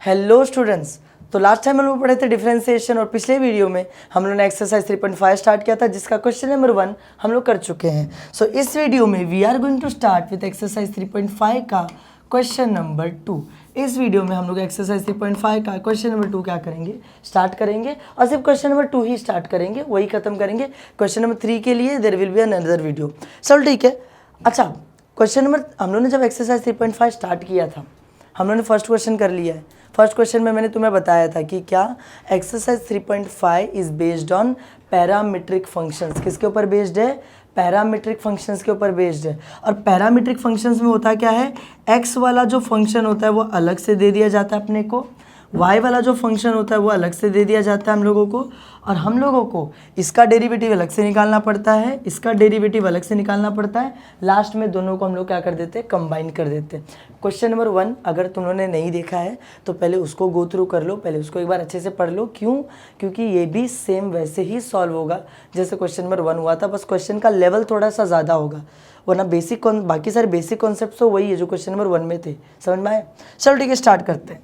Hello students, तो last time हम लोग पढ़े थे डिफरेंशिएशन और पिछले वीडियो में हम लोग ने एक्सरसाइज 3.5 स्टार्ट किया था जिसका क्वेश्चन नंबर 1 हम लोग कर चुके हैं। सो इस वीडियो में we are going to start with exercise 3.5 का क्वेश्चन नंबर 2। इस वीडियो में हम लोग एक्सरसाइज 3.5 का क्वेश्चन नंबर 2 क्या करेंगे, स्टार्ट करेंगे और सिर्फ क्वेश्चन नंबर 2 ही स्टार्ट करेंगे, वही खत्म करेंगे। क्वेश्चन नंबर 3 के लिए there will be another video. चलो ठीक है। अच्छा, क्वेश्चन नंबर हम लोगों ने जब एक्सरसाइज 3.5 स्टार्ट किया था हम लोगों ने फर्स्ट क्वेश्चन कर लिया है। फर्स्ट क्वेश्चन में मैंने तुम्हें बताया था कि क्या exercise 3.5 is based on parametric functions. किसके ऊपर बेस्ड है? पैरामीट्रिक फंक्शंस के ऊपर बेस्ड है। और पैरामीट्रिक फंक्शंस में होता क्या है, एक्स वाला जो फंक्शन होता है वो अलग से दे दिया जाता है अपने को, वाई वाला जो फंक्शन होता है वो अलग से दे दिया जाता है हम लोगों को, और हम लोगों को इसका डेरिवेटिव अलग से निकालना पड़ता है, इसका डेरिवेटिव अलग से निकालना पड़ता है। लास्ट में दोनों को हम लोग क्या कर देते हैं, कंबाइन कर देते हैं। क्वेश्चन नंबर 1 अगर तुम लोगों ने नहीं देखा है तो पहले उसको गो थ्रू कर लो, पहले उसको एक बार अच्छे से पढ़ लो। क्यों? क्योंकि ये भी सेम वैसे ही सॉल्व होगा जैसे क्वेश्चन नंबर 1 हुआ था, बस क्वेश्चन का लेवल थोड़ा सा ज़्यादा होगा, वरना बाकी सारे बेसिक कॉन्सेप्ट तो वही है जो क्वेश्चन नंबर 1 में थे। समझ में आया? चलो ठीक है, स्टार्ट करते हैं।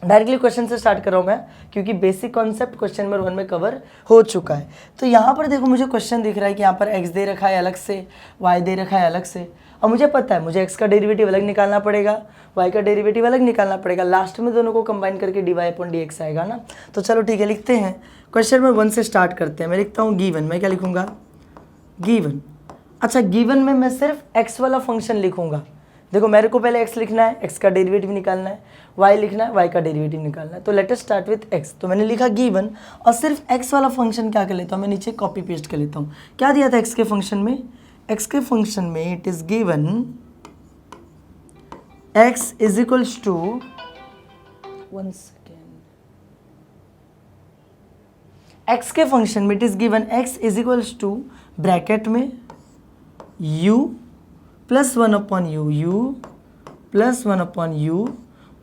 डायरेक्टली क्वेश्चन से स्टार्ट कर रहा हूँ मैं क्योंकि बेसिक कॉन्सेप्ट क्वेश्चन नंबर 1 में कवर हो चुका है। तो यहाँ पर देखो मुझे क्वेश्चन दिख रहा है कि यहाँ पर x दे रखा है अलग से, y दे रखा है अलग से, और मुझे पता है मुझे x का डेरिवेटिव अलग निकालना पड़ेगा, y का डेरिवेटिव अलग निकालना पड़ेगा, लास्ट में दोनों को कंबाइन करके dy/dx आएगा ना। तो चलो ठीक है, लिखते हैं। क्वेश्चन नंबर 1 से स्टार्ट करते हैं। मैं लिखता हूँ गिवन। मैं क्या लिखूँगा? गिवन। अच्छा, गिवन में मैं सिर्फ x वाला फंक्शन लिखूँगा। देखो मेरे को पहले x लिखना है, x का डेरिवेटिव निकालना है, y लिखना है, y का डेरिवेटिव निकालना है। तो late us start with x। तो मैंने लिखा गिवन और सिर्फ x वाला फंक्शन क्या कर लेता हूँ, मैं नीचे कॉपी पेस्ट कर लेता हूँ। क्या दिया था x के फंक्शन में? x के फंक्शन में it is given x is equals to, one second, x के फंक्शन में it is given x is equals to bracket में u plus 1/u, u plus 1/u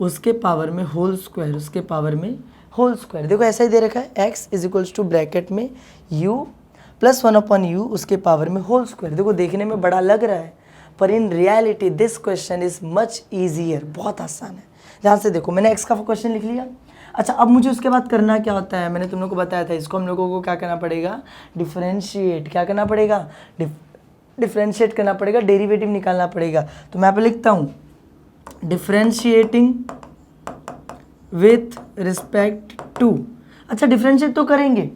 उसके पावर में होल स्क्वायर, उसके power में whole square. देखो ऐसा ही दे रखा है, x is equals to bracket में u प्लस 1/u उसके पावर में होल स्क्वायर। देखो देखने में बड़ा लग रहा है पर in reality this question is much easier, बहुत आसान है। ध्यान से देखो, मैंने x का क्वेश्चन लिख लिया। अच्छा, अब मुझे उसके बाद करना क्या होता है, मैंने तुम लोग को बताया था, इसको हम लोगों को क्या करना पड़ेगा, डिफरेंशिएट। क्या करना पड़ेगा? डिफरेंशिएट करना पड़ेगा, डेरिवेटिव निकालना पड़ेगा। तो मैं यहाँ पे लिखता हूँ डिफरेंशिएटिंग विथ रिस्पेक्ट टू। अच्छा, डिफरेंशिएट तो करेंगे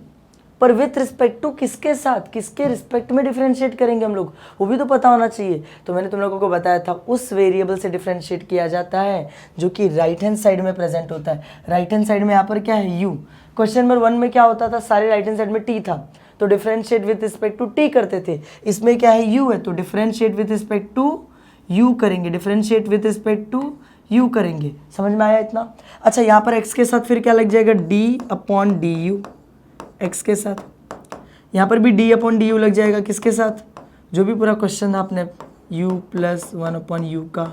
पर विथ रिस्पेक्ट टू किसके साथ, किसके रिस्पेक्ट में डिफरेंशिएट करेंगे हम लोग, वो भी तो पता होना चाहिए। तो मैंने तुम लोगों को बताया था उस वेरिएबल से डिफरेंशिएट किया जाता है जो कि राइट हैंड साइड में प्रेजेंट होता है। राइट हैंड साइड में यहाँ पर क्या है, u। क्वेश्चन नंबर 1 में क्या होता था, सारे राइट हैंड साइड में t था तो differentiate with respect to t करते थे। इसमें क्या है, u है, तो differentiate with respect to u करेंगे, differentiate with respect to u करेंगे। समझ में आया इतना? अच्छा, यहाँ पर x के साथ फिर क्या लग जाएगा, d/du, x के साथ। यहाँ पर भी d/du लग जाएगा, किसके साथ, जो भी पूरा क्वेश्चन था अपने u प्लस 1/u का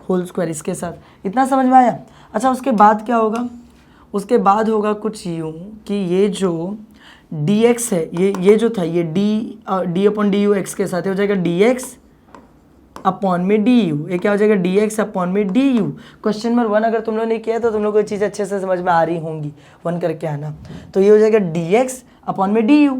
होल स्क्वायर, इसके साथ। इतना समझ में आया? अच्छा, उसके बाद क्या होगा, उसके बाद होगा कुछ यूँ कि ये जो dx है, ये जो था ये d/du x के साथ हो जाएगा dx अपॉन में du। ये क्या हो जाएगा, dx अपॉन में du। क्वेश्चन नंबर 1 अगर तुम लोगों ने किया तो तुम लोग को ये चीज़ अच्छे से समझ में आ रही होंगी, 1 करके आना। तो ये हो जाएगा dx अपॉन में du।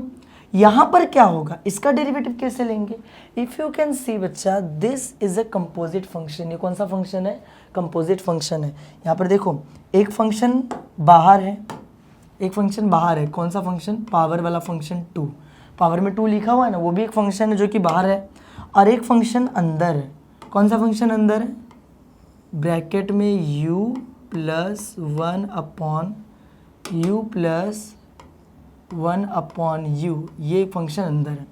यहाँ पर क्या होगा, इसका डेरिवेटिव कैसे लेंगे? इफ़ यू कैन सी बच्चा, this is a composite function. ये कौन सा फंक्शन है, कंपोजिट फंक्शन है। यहाँ पर देखो एक फंक्शन बाहर है, एक फंक्शन बाहर है। कौन सा फंक्शन? पावर वाला फंक्शन 2। पावर में 2 लिखा हुआ है ना, वो भी एक फंक्शन है जो कि बाहर है, और एक फंक्शन अंदर है। कौन सा फंक्शन अंदर है? ब्रैकेट में u प्लस 1/u, ये फंक्शन अंदर है।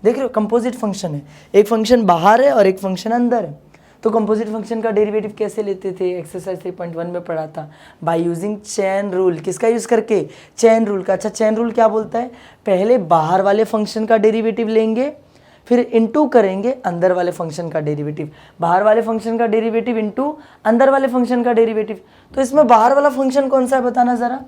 देख रहे हो, कंपोजिट फंक्शन है, एक फंक्शन बाहर है और एक फंक्शन अंदर है। तो कंपोजिट फंक्शन का डेरिवेटिव कैसे लेते थे, एक्सरसाइज 3.1 में पढ़ा था, बाय यूजिंग चेन रूल। किसका यूज़ करके? चेन रूल का। अच्छा, चेन रूल क्या बोलता है, पहले बाहर वाले फंक्शन का डेरिवेटिव लेंगे, फिर इनटू करेंगे अंदर वाले फंक्शन का डेरिवेटिव। बाहर वाले फंक्शन का डेरिवेटिव इनटू अंदर वाले फंक्शन का डेरिवेटिव। तो इसमें बाहर वाला फंक्शन कौन सा है बताना ज़रा,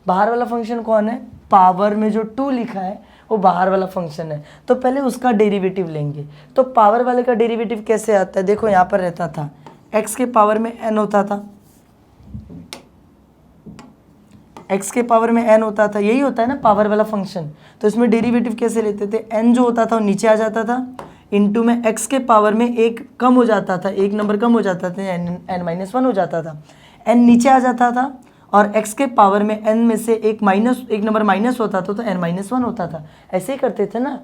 बाहर वाला फंक्शन कौन है? पावर में जो 2 लिखा है वो बाहर वाला फंक्शन है, तो पहले उसका डेरिवेटिव लेंगे। तो पावर वाले का डेरिवेटिव कैसे आता है? देखो यहाँ पर रहता था x के पावर में n होता था, x के पावर में n होता था, यही होता है ना पावर वाला फंक्शन। तो इसमें डेरिवेटिव कैसे लेते थे, n जो होता था वो नीचे आ जाता था, इनटू में x के पावर में एक कम हो जाता था, एक नंबर कम हो जाता था, n-1 हो जाता था, n नीचे आ जाता था, और x के पावर में n में से एक नंबर माइनस होता था तो n-1 होता था। ऐसे ही करते थे ना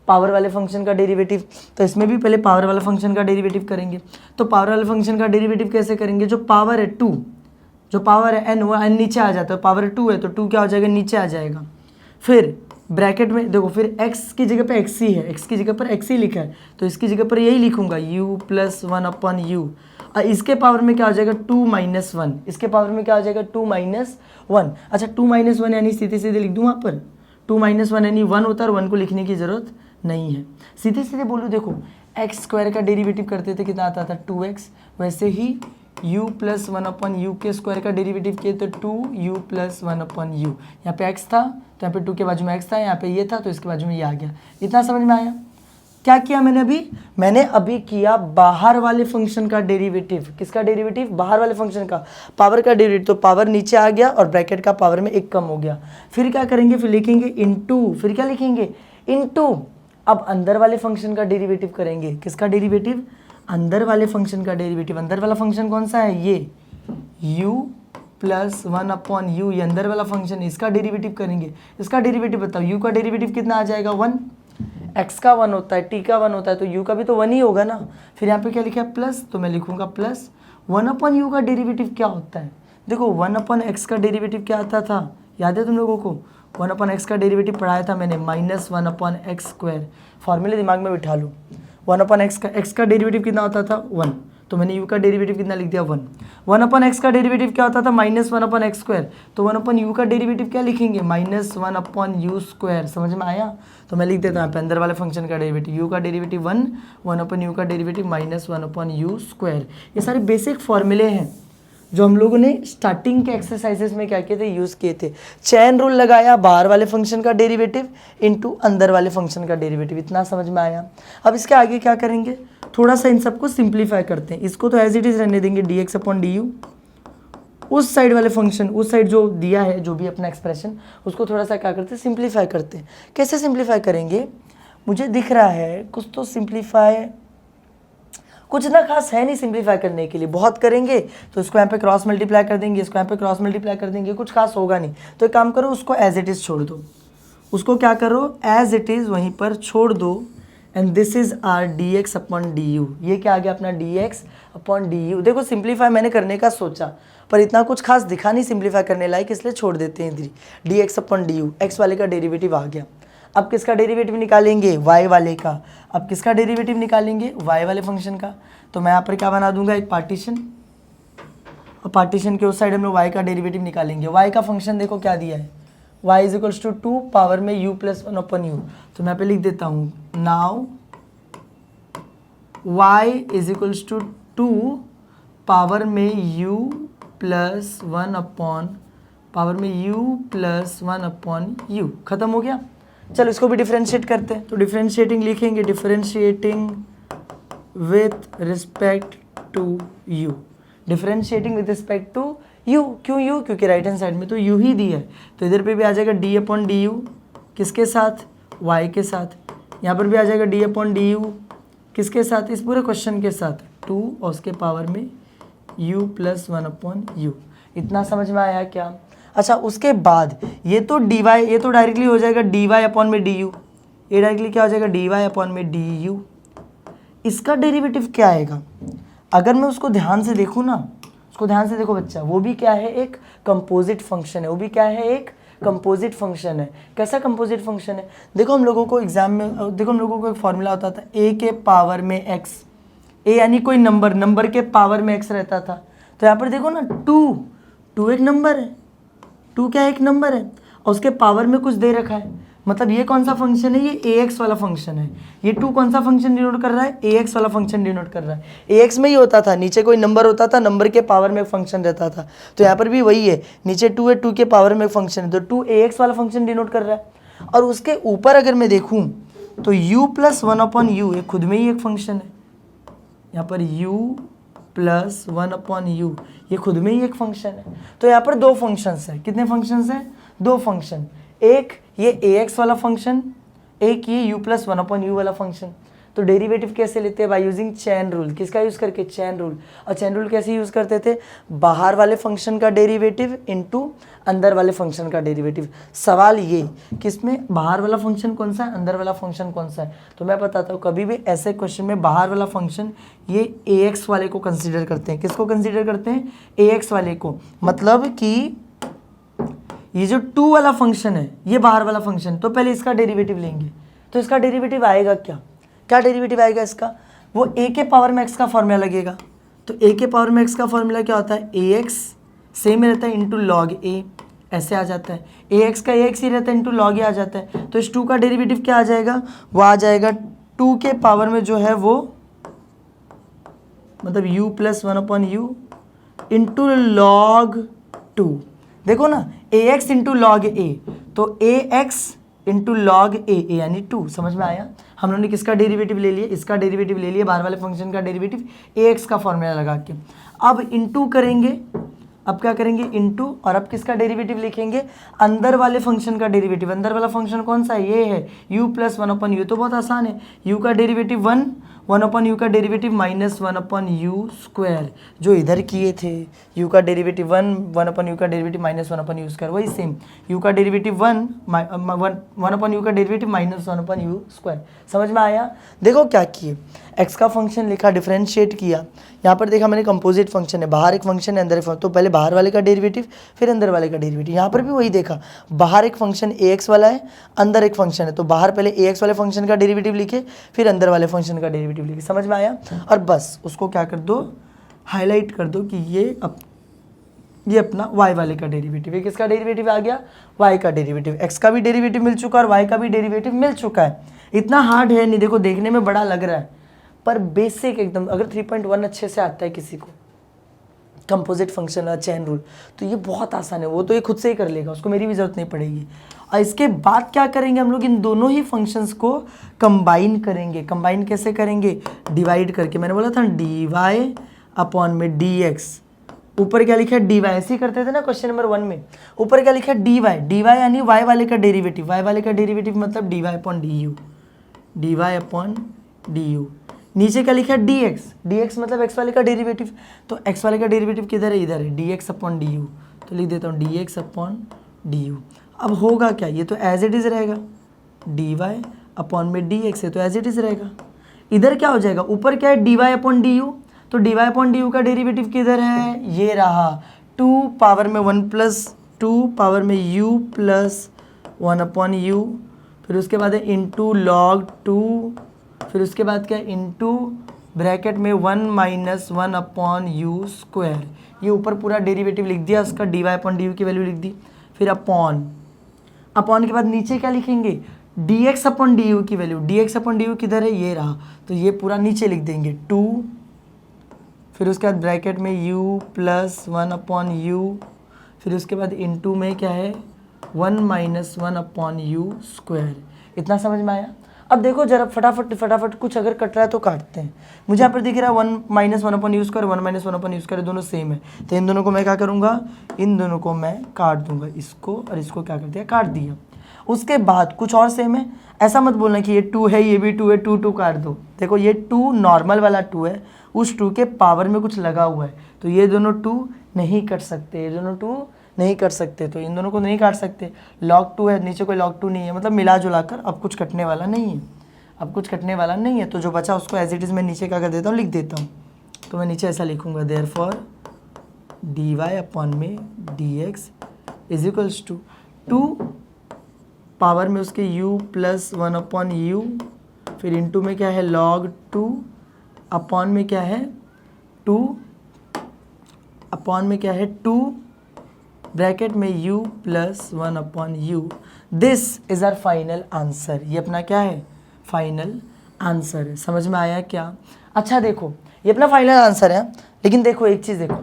पावर वाले फंक्शन का डेरिवेटिव। तो इसमें भी पहले पावर वाला फंक्शन का डेरिवेटिव करेंगे। तो पावर वाले फंक्शन का डेरिवेटिव कैसे करेंगे, जो पावर है 2, जो पावर है n वो n नीचे आ जाता है, पावर 2 है तो 2 क्या हो जाएगा, नीचे आ जाएगा। फिर ब्रैकेट में देखो, फिर x की जगह पे x ही है, x की जगह पर x ही लिखा है तो इसकी जगह पर यही लिखूंगा u प्लस 1/u। और इसके पावर में क्या हो जाएगा 2 - 1, इसके पावर में क्या हो जाएगा 2 - 1। अच्छा 2 - 1 यानी सीधे सीधे लिख दूँ वहाँ पर 2 - 1 यानी 1 होता है, और 1 को लिखने की ज़रूरत नहीं है। सीधे सीधे बोलूँ, देखो एक्स स्क्वायर का डेरिवेटिव करते थे कितना आता था 2x, वैसे ही u प्लस 1/u के स्क्वायर का डेरिवेटिव किए तो 2u प्लस 1/u। यहाँ पे x था तो यहाँ पे 2 के बाजू में x था, यहाँ पे ये था तो इसके बाजू में ये आ गया। इतना समझ में आया। क्या किया मैंने अभी किया बाहर वाले फंक्शन का डेरिवेटिव। किसका डेरिवेटिव, बाहर वाले फंक्शन का पावर का डेरिवेटिव। तो पावर नीचे आ गया और ब्रैकेट का पावर में एक कम हो गया। फिर क्या करेंगे, फिर लिखेंगे इनटू, फिर क्या लिखेंगे इनटू। अब अंदर वाले फंक्शन का डेरिवेटिव करेंगे। किसका डेरिवेटिव, अंदर वाले फंक्शन का डेरिवेटिव। अंदर वाला फंक्शन कौन सा है, ये u प्लस 1/u, ये अंदर वाला फंक्शन है, इसका डेरिवेटिव करेंगे। इसका डेरिवेटिव बताओ, u का डेरिवेटिव कितना आ जाएगा 1, x का 1 होता है, t का 1 होता है तो u का भी तो 1 ही होगा ना। फिर यहाँ पे क्या लिखा है प्लस, तो मैं लिखूंगा प्लस 1/u का डेरिवेटिव क्या होता है। देखो 1/x का डेरिवेटिव क्या आता था, याद है तुम लोगों को, 1/x का डेरिवेटिव पढ़ाया था मैंने, -1/x²। फॉर्मूले दिमाग में बिठा लो। 1/x का, x का डेरिवेटिव कितना होता था 1, तो मैंने u का डेरिवेटिव कितना लिख दिया 1। 1/x का डेरिवेटिव क्या होता था -1/x², तो 1/u का डेरिवेटिव क्या लिखेंगे -1/u²। समझ में आया। तो मैं लिख देता हूँ यहाँ पे अंदर वाले फंक्शन का डेरिवेटिव, u का डेरिवेटिव 1, 1/u का डेरिवेटिव -1/u²। ये सारे बेसिक फॉर्मूले हैं जो हम लोगों ने स्टार्टिंग के एक्सरसाइजेस में क्या किए थे, यूज़ किए थे। चेन रूल लगाया, बाहर वाले फंक्शन का डेरिवेटिव इनटू अंदर वाले फंक्शन का डेरिवेटिव। इतना समझ में आया। अब इसके आगे क्या करेंगे, थोड़ा सा इन सबको सिंप्लीफाई करते हैं। इसको तो एज इट इज़ रहने देंगे dx/du। उस साइड वाले फंक्शन, उस साइड जो दिया है, जो भी अपना एक्सप्रेशन, उसको थोड़ा सा क्या करते हैं, सिंप्लीफाई करते हैं। कैसे सिंप्लीफाई करेंगे, मुझे दिख रहा है कुछ तो सिंप्लीफाई, कुछ ना खास है नहीं सिंप्लीफाई करने के लिए। बहुत करेंगे तो इसको यहाँ पे क्रॉस मल्टीप्लाई कर देंगे, इसको यहाँ पे क्रॉस मल्टीप्लाई कर देंगे, कुछ खास होगा नहीं। तो एक काम करो, उसको एज इट इज़ छोड़ दो, उसको क्या करो एज इट इज़ वहीं पर छोड़ दो। And this is our dx/du। ये क्या आ गया अपना dx/du। देखो सिंप्लीफाई मैंने करने का सोचा पर इतना कुछ खास दिखा नहीं सिंप्लीफाई करने लायक, इसलिए छोड़ देते हैं इधर। dx/du, x वाले का डेरिवेटिव आ गया। अब किसका डेरिवेटिव निकालेंगे, y वाले का। अब किसका डेरिवेटिव निकालेंगे, y वाले फंक्शन का। तो मैं यहाँ पर क्या बना दूंगा, एक पार्टीशन, और पार्टीशन के उस साइड हम लोग y का डेरिवेटिव निकालेंगे। y का फंक्शन देखो क्या दिया है, y = 2 पावर में u प्लस 1/u। तो मैं यहाँ पे लिख देता हूँ, नाउ y = 2 पावर में u प्लस 1/u। खत्म हो गया। चलो इसको भी डिफरेंशिएट करते हैं। तो डिफरेंशिएटिंग लिखेंगे, differentiating with respect to u। Differentiating with respect to u, क्यों u, क्योंकि राइट हैंड साइड में तो u ही दी है। तो इधर पे भी आ जाएगा d/du, किसके साथ, y के साथ। यहाँ पर भी आ जाएगा d/du, किसके साथ, इस पूरे क्वेश्चन के साथ, 2 और उसके पावर में u प्लस 1/u। इतना समझ में आया क्या। अच्छा उसके बाद ये तो dy, ये तो डायरेक्टली हो जाएगा dy/du। ये डायरेक्टली क्या हो जाएगा dy/du। इसका डेरिवेटिव क्या आएगा, अगर मैं उसको ध्यान से देखूँ ना, उसको ध्यान से देखो बच्चा, वो भी क्या है, एक कंपोजिट फंक्शन है। वो भी क्या है, एक कंपोजिट फंक्शन है। कैसा कंपोजिट फंक्शन है, देखो हम लोगों को एग्जाम में, देखो हम लोगों को एक फॉर्मूला होता था a के पावर में x, a यानी कोई नंबर, नंबर के पावर में x रहता था। तो यहाँ पर देखो ना 2 एक नंबर है, 2 क्या एक नंबर है और उसके पावर में कुछ दे रखा है। मतलब ये कौन सा फंक्शन है, ये ax वाला फंक्शन है। ये 2 कौन सा फंक्शन डिनोट कर रहा है, ax वाला फंक्शन डिनोट कर रहा है। ax में ही होता था, नीचे कोई नंबर होता था, नंबर के पावर में एक फंक्शन रहता था। तो यहाँ पर भी वही है, नीचे 2 है, 2 के पावर में एक फंक्शन है, तो 2 ax वाला फंक्शन डिनोट कर रहा है। और उसके ऊपर अगर मैं देखूँ तो u प्लस 1/u ये खुद में ही एक फंक्शन है। यहाँ पर u प्लस 1/u, ये खुद में ही एक फंक्शन है। तो यहाँ पर दो फंक्शंस हैं। कितने फंक्शंस हैं? दो फंक्शन, एक ये ax वाला फंक्शन, एक ये u प्लस 1/u वाला फंक्शन। तो डेरिवेटिव कैसे लेते हैं? By using chain rule. किसका यूज़ करके? Chain rule. और चेन रूल कैसे यूज़ करते थे? बाहर वाले फंक्शन का डेरिवेटिव इनटू अंदर वाले फंक्शन का डेरिवेटिव। सवाल ये कि इसमें बाहर वाला फंक्शन कौन सा है, अंदर वाला फंक्शन कौन सा है? तो मैं बताता हूँ, कभी भी ऐसे क्वेश्चन में बाहर वाला फंक्शन ये ax वाले को कंसिडर करते हैं। किसको कंसिडर करते हैं? ax वाले को। मतलब कि ये जो 2 वाला फंक्शन है ये बाहर वाला फंक्शन, तो पहले इसका डेरिवेटिव लेंगे। तो इसका डेरिवेटिव आएगा क्या? क्या डेरिवेटिव आएगा इसका? वो a के पावर में x का फॉर्मूला लगेगा। तो a के पावर में x का फॉर्मूला क्या होता है? ax सेम रहता है इंटू लॉग a, ऐसे आ जाता है। ax का ax ही रहता है इंटू लॉग a आ जाता है। तो इस 2 का डेरिवेटिव क्या आ जाएगा? वो आ जाएगा 2 के पावर में जो है वो मतलब u plus 1/u into log 2। देखो ना, ax इंटू लॉग a, तो ax इंटू लॉग a यानी 2। समझ में आया? हम लोगों ने किसका डेरिवेटिव ले लिया? इसका डेरिवेटिव ले लिया, बाहर वाले फंक्शन का डेरिवेटिव ax का फॉर्मूला लगा के। अब इंटू करेंगे, अब क्या करेंगे? इंटू, और अब किसका डेरिवेटिव लिखेंगे? अंदर वाले फंक्शन का डेरिवेटिव। अंदर वाला फंक्शन कौन सा है? ये है u प्लस 1/u। तो बहुत आसान है, u का डेरिवेटिव 1, 1/u का डेरिवेटिव माइनस 1/u स्क्वायर, जो इधर किए थे। u का डेरिवेटिव 1, 1/u का डेरिवेटिव माइनस 1/u स्क्वायर, वही सेम। u का डेरिवेटिव 1, 1/u का डेरिवेटिव माइनस 1/u स्क्वायर। समझ में आया? देखो क्या किए, x का फंक्शन लिखा, डिफरेंशिएट किया। यहाँ पर देखा मैंने कंपोजिट फंक्शन है, बाहर एक फंक्शन है अंदर एक फंक्शन, तो पहले बाहर वाले का डेरिवेटिव फिर अंदर वाले का डेरिवेटिव। यहाँ पर भी वही देखा, बाहर एक फंक्शन ax वाला है, अंदर एक फंक्शन है, तो बाहर पहले ax वाले फंक्शन का डेरिवेटिव लिखे, फिर अंदर वाले फंक्शन का डेरिवेटिव लिखे। समझ में आया? और बस उसको क्या कर दो, हाईलाइट कर दो कि ये अपना y वाले का डेरिवेटिव है। किसका डेरिवेटिव आ गया? y का डेरिवेटिव। x का भी डेरिवेटिव मिल चुका है और y का भी डेरिवेटिव मिल चुका है। इतना हार्ड है नहीं, देखो देखने में बड़ा लग रहा है, पर बेसिक एकदम। अगर 3.1 अच्छे से आता है किसी को, कंपोजिट फंक्शन और चेन रूल, तो ये बहुत आसान है। वो तो ये खुद से ही कर लेगा, उसको मेरी भी जरूरत नहीं पड़ेगी। और इसके बाद क्या करेंगे हम लोग? इन दोनों ही फंक्शंस को कंबाइन करेंगे। कंबाइन कैसे करेंगे? डिवाइड करके। मैंने बोला था dy अपॉन में dx, ऊपर क्या लिखा है? dy। ऐसे ही करते थे ना क्वेश्चन नंबर 1 में। ऊपर क्या लिखा है? dy यानी y वाले का डेरिवेटिव। y वाले का डेरिवेटिव मतलब dy upon du, dy upon du। नीचे क्या लिखा है? dx मतलब x वाले का डेरिवेटिव। तो x वाले का डेरिवेटिव किधर है? इधर है, dx अपॉन du। तो लिख देता हूँ dx अपॉन du। अब होगा क्या? ये तो एज इट इज़ रहेगा, dy अपॉन में dx है तो एज इट इज़ रहेगा। इधर क्या हो जाएगा? ऊपर क्या है? dy अपॉन du, तो dy अपॉन du का डेरिवेटिव किधर है? ये रहा, 2 पावर में 1 प्लस 2 पावर में u प्लस 1/u, फिर उसके बाद है इंटू लॉग 2, फिर उसके बाद क्या है? इंटू ब्रैकेट में 1 माइनस 1/u स्क्वायर। ये ऊपर पूरा डेरिवेटिव लिख दिया, उसका dy अपॉन du की वैल्यू लिख दी। फिर अपॉन के बाद नीचे क्या लिखेंगे? dx अपॉन du की वैल्यू। dx अपॉन du किधर है? ये रहा, तो ये पूरा नीचे लिख देंगे 2, फिर उसके बाद ब्रैकेट में u प्लस 1/u, फिर उसके बाद इंटू में क्या है? 1 माइनस 1/u स्क्वायर। इतना समझ में आया? अब देखो जरा फटाफट कुछ अगर कट रहा है तो काटते हैं। मुझे यहाँ पर दिख रहा है 1 minus 1/u square, 1 minus 1/u square, दोनों सेम है। तो इन दोनों को मैं क्या करूँगा? इन दोनों को मैं काट दूंगा, इसको और इसको क्या कर दिया? काट दिया। उसके बाद कुछ और सेम है, ऐसा मत बोलना कि ये 2 है ये भी 2 है, 2 काट दो। देखो ये 2 नॉर्मल वाला 2 है, उस 2 के पावर में कुछ लगा हुआ है, तो ये दोनों 2 नहीं कट सकते, ये दोनों 2 नहीं कर सकते, तो इन दोनों को नहीं काट सकते। log 2 है, नीचे कोई log 2 नहीं है, मतलब मिला जुला कर अब कुछ कटने वाला नहीं है, अब कुछ कटने वाला नहीं है। तो जो बचा उसको एज इट इज़ मैं नीचे क्या कर देता हूँ? लिख देता हूँ। तो मैं नीचे ऐसा लिखूँगा, देयरफॉर dy अपॉन में dx is equals to 2 power में उसके u प्लस 1/u, फिर इंटू में क्या है? log 2 अपॉन में क्या है? 2 अपॉन में क्या है? 2 ब्रैकेट में u plus 1/u। This is our final answer. ये अपना क्या है? फाइनल आंसर है। समझ में आया क्या? अच्छा देखो, ये अपना फाइनल आंसर है, लेकिन देखो एक चीज़ देखो,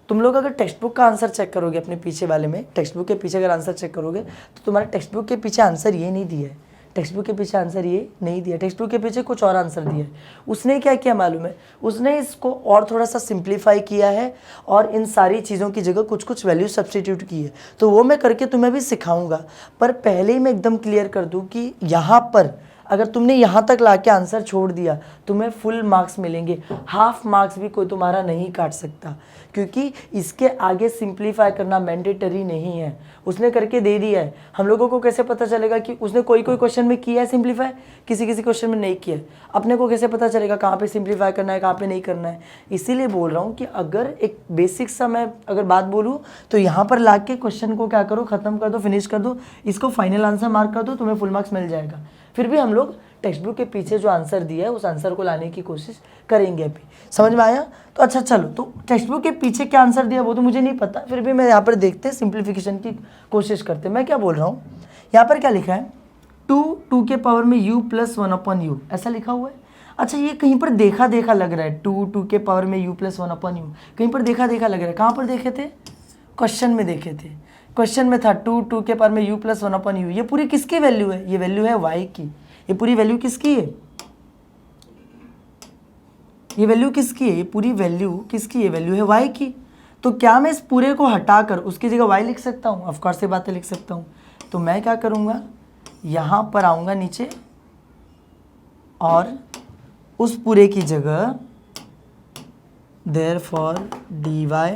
तुम लोग अगर टेक्स्ट बुक का आंसर चेक करोगे, अपने पीछे वाले में टेक्स्ट बुक के पीछे अगर आंसर चेक करोगे, तो तुम्हारे टेक्स्ट बुक के पीछे आंसर ये नहीं दिया है। टेक्स्ट बुक के पीछे आंसर ये नहीं दिया, टेक्स्ट बुक के पीछे कुछ और आंसर दिया है। उसने क्या किया मालूम है, उसने इसको और थोड़ा सा सिंप्लीफाई किया है और इन सारी चीज़ों की जगह कुछ कुछ वैल्यू सब्सटीट्यूट की है। तो वो मैं करके तुम्हें भी सिखाऊंगा, पर पहले ही मैं एकदम क्लियर कर दूँ कि यहाँ पर अगर तुमने यहाँ तक लाके आंसर छोड़ दिया तुम्हें फुल मार्क्स मिलेंगे, हाफ मार्क्स भी कोई तुम्हारा नहीं काट सकता, क्योंकि इसके आगे सिंप्लीफाई करना मैंडेटरी नहीं है। उसने करके दे दिया है। हम लोगों को कैसे पता चलेगा कि उसने कोई कोई क्वेश्चन में किया है सिंप्लीफाई, किसी किसी क्वेश्चन में नहीं किया है? अपने को कैसे पता चलेगा कहाँ पे सिंप्लीफाई करना है, कहाँ पे नहीं करना है? इसीलिए बोल रहा हूँ कि अगर एक बेसिक सा मैं अगर बात बोलूँ तो यहाँ पर ला के क्वेश्चन को क्या करो, ख़त्म कर दो, फिनिश कर दो, इसको फाइनल आंसर मार्क कर दो, तुम्हें फुल मार्क्स मिल जाएगा। फिर भी हम लोग टेक्स्ट बुक के पीछे जो आंसर दिया है उस आंसर को लाने की कोशिश करेंगे। अभी समझ में आया? तो अच्छा चलो, तो टेक्स्ट बुक के पीछे क्या आंसर दिया वो तो मुझे नहीं पता, फिर भी मैं यहाँ पर देखते सिंप्लीफिकेशन की कोशिश करते। मैं क्या बोल रहा हूँ, यहाँ पर क्या लिखा है, 2 के पावर में u प्लस 1/u ऐसा लिखा हुआ है। अच्छा ये कहीं पर देखा देखा लग रहा है, 2 के पावर में u प्लस 1/u कहीं पर देखा देखा लग रहा है। कहाँ पर देखे थे? क्वेश्चन में देखे थे। क्वेश्चन में था 2 के पावर में u प्लस 1/u। ये पूरी किसकी वैल्यू है? ये वैल्यू है y की। ये पूरी वैल्यू किसकी है? ये वैल्यू किसकी है? ये पूरी वैल्यू किसकी है? वैल्यू है y की। तो क्या मैं इस पूरे को हटाकर उसकी जगह y लिख सकता हूँ? ऑफ कोर्स ये बातें लिख सकता हूँ। तो मैं क्या करूँगा, यहाँ पर आऊँगा नीचे और उस पूरे की जगह therefore dy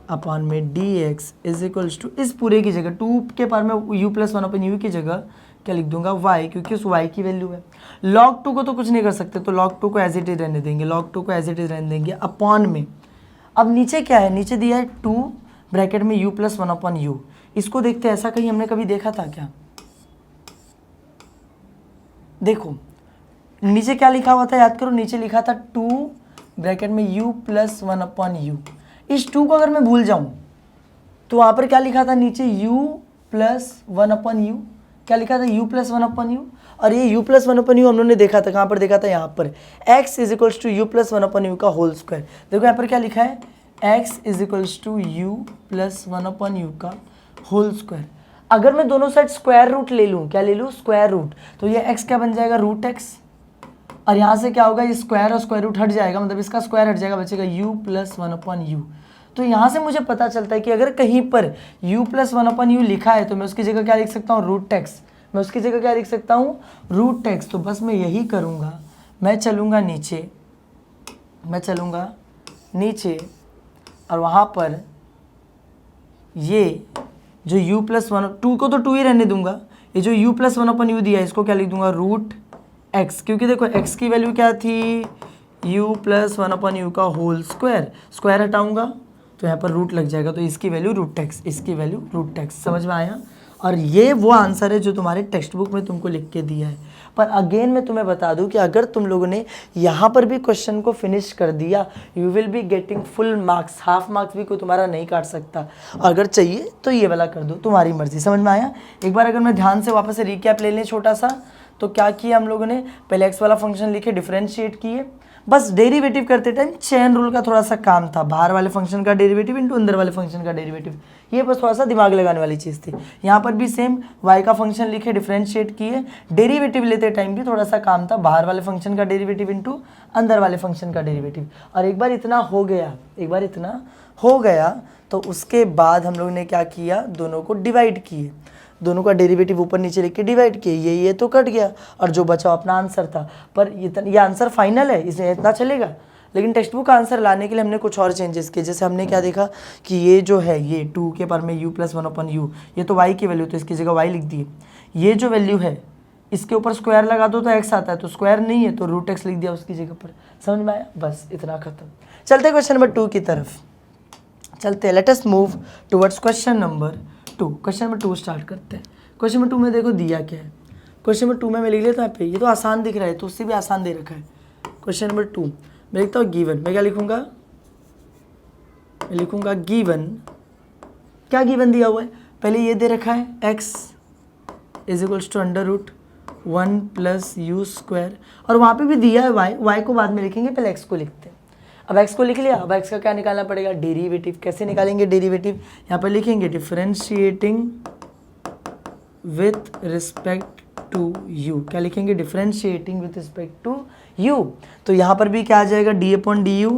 अपॉन में dx इज इक्वल्स टू, इस पूरे की जगह 2 के पावर में u प्लस 1/u की जगह क्या लिख दूंगा? y, क्योंकि उस y की वैल्यू है। log 2 को तो कुछ नहीं कर सकते, तो log 2 को एज इट इज रहने देंगे, log 2 को एज इट इज रहने देंगे अपॉन में। अब नीचे क्या है? नीचे दिया है 2 ब्रैकेट में u प्लस 1/u। इसको देखते हैं, ऐसा कहीं हमने कभी देखा था क्या? देखो नीचे क्या लिखा हुआ था, याद करो। नीचे लिखा था 2 ब्रैकेट में u प्लस 1/u। इस 2 को अगर मैं भूल जाऊं तो वहां पर क्या लिखा था नीचे? u plus 1/u। क्या लिखा था? u plus 1/u। और ये u प्लस 1/u हम लोगों ने देखा था, कहाँ पर देखा था? यहाँ पर x is equals to u plus 1/u का होल स्क्वायर। देखो यहाँ पर क्या लिखा है? x is equals to u plus 1/u का होल स्क्वायर। अगर मैं दोनों साइड स्क्वायर रूट ले लूँ, क्या ले लूँ? स्क्वायर रूट, तो ये x क्या बन जाएगा? Root x। और यहाँ से क्या होगा? ये स्क्वायर और स्क्वायर रूट हट जाएगा, मतलब इसका स्क्वायर हट जाएगा, बचेगा u प्लस 1/u। तो यहाँ से मुझे पता चलता है कि अगर कहीं पर u प्लस 1/u लिखा है तो मैं उसकी जगह क्या लिख सकता हूँ? Root x. मैं उसकी जगह क्या लिख सकता हूँ? Root x. तो बस मैं यही करूँगा, मैं चलूँगा नीचे और वहाँ पर ये जो u प्लस 2 को तो 2 ही रहने दूंगा, ये जो u प्लस 1/u दिया है इसको क्या लिख दूंगा? रूट x, क्योंकि देखो x की वैल्यू क्या थी? u प्लस 1/u का होल स्क्वायर। स्क्वायर हटाऊंगा तो यहाँ पर रूट लग जाएगा, तो इसकी वैल्यू रूट x, इसकी वैल्यू रूट x। समझ में आया? और ये वो आंसर है जो तुम्हारे टेक्स्ट बुक में तुमको लिख के दिया है। पर अगेन मैं तुम्हें बता दूं कि अगर तुम लोगों ने यहाँ पर भी क्वेश्चन को फिनिश कर दिया, you will be getting full marks, half marks भी कोई तुम्हारा नहीं काट सकता। अगर चाहिए तो ये वाला कर दो, तुम्हारी मर्जी। समझ में आया? एक बार अगर मैं ध्यान से वापस से रिकैप ले लें छोटा सा, तो क्या किया हम लोगों ने? पहले एक्स वाला फंक्शन लिखे, डिफरेंशिएट किए। बस डेरिवेटिव करते टाइम चेन रूल का थोड़ा सा काम था, बाहर वाले फंक्शन का डेरिवेटिव इनटू अंदर वाले फंक्शन का डेरिवेटिव, ये बस थोड़ा सा दिमाग लगाने वाली चीज़ थी। यहाँ पर भी सेम y का फंक्शन लिखे, डिफरेंशिएट किए, डेरिवेटिव लेते टाइम भी थोड़ा सा काम था, बाहर वाले फंक्शन का डेरिवेटिव इनटू अंदर वाले फंक्शन का डेरिवेटिव। और एक बार इतना हो गया तो उसके बाद हम लोग ने क्या किया? दोनों को डिवाइड किए, दोनों का डेरिवेटिव ऊपर नीचे लिख के डिवाइड किए, ये तो कट गया और जो बचा अपना आंसर था। पर ये आंसर फाइनल है, इसमें इतना चलेगा। लेकिन टेक्स्ट बुक का आंसर लाने के लिए हमने कुछ और चेंजेस किए। जैसे हमने क्या देखा कि ये जो है ये 2 के पावर में u प्लस 1/u, ये तो y की वैल्यू, तो इसकी जगह y लिख दिए। ये जो वैल्यू है इसके ऊपर स्क्वायर लगा दो तो x आता है, तो स्क्वायर नहीं है तो रूट x लिख दिया उसकी जगह पर। समझ में आया? बस इतना खत्म। चलते क्वेश्चन नंबर 2 की तरफ चलते। Late us move towards question number 2। Question number 2 start करते हैं। क्वेश्चन नंबर 2 में देखो दिया क्या है। क्वेश्चन नंबर 2 में मैं लिख लेता हूँ, ये तो आसान दिख रहा है, तो उससे भी आसान दे रखा है। क्वेश्चन नंबर 2 मैं लिखता हूँ गिवन। मैं क्या लिखूँगा? मैं लिखूँगा गिवन। क्या गिवन दिया हुआ है? पहले ये दे रखा है x is equals to under root 1 plus u square, और वहाँ पे भी दिया है y को बाद में लिखेंगे, पहले x को लिखते हैं। अब x को लिख लिया, अब x का क्या निकालना पड़ेगा? डेरिवेटिव। कैसे निकालेंगे डेरिवेटिव? यहाँ पर लिखेंगे differentiating with respect to u. क्या लिखेंगे? Differentiating with respect to u. तो यहाँ पर भी क्या आ जाएगा? डी अपॉन डी यू